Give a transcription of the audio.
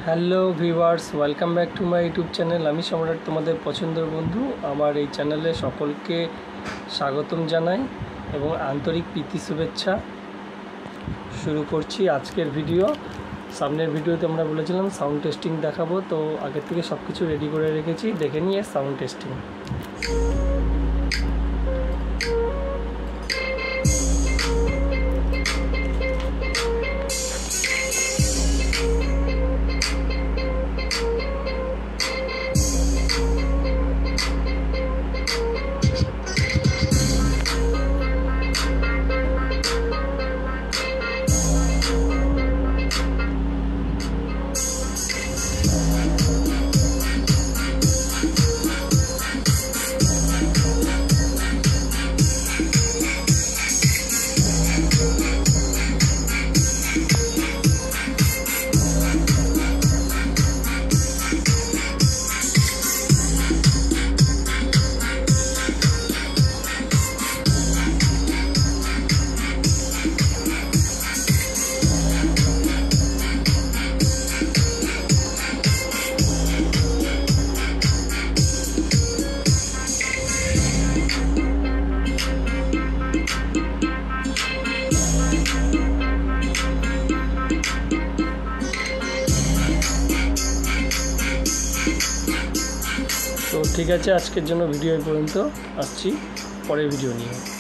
Hello viewers, welcome back to my YouTube channel. আমি সম্রাট, তোমাদের পছন্দের বন্ধু। আমার এই চ্যানেলে সকলকে স্বাগতম জানাই এবং আন্তরিক প্রীতি শুভেচ্ছা। শুরু করছি আজকের ভিডিও। সামনের ভিডিওতে আমরা বলেছিলাম সাউন্ড টেস্টিং দেখাবো, তো আগের থেকে সব কিছু রেডি করে রেখেছি, দেখে নিয়ে সাউন্ড টেস্টিং। তো ঠিক আছে, আজকের জন্য ভিডিও এই পর্যন্ত। আসছি পরের ভিডিও নিয়ে।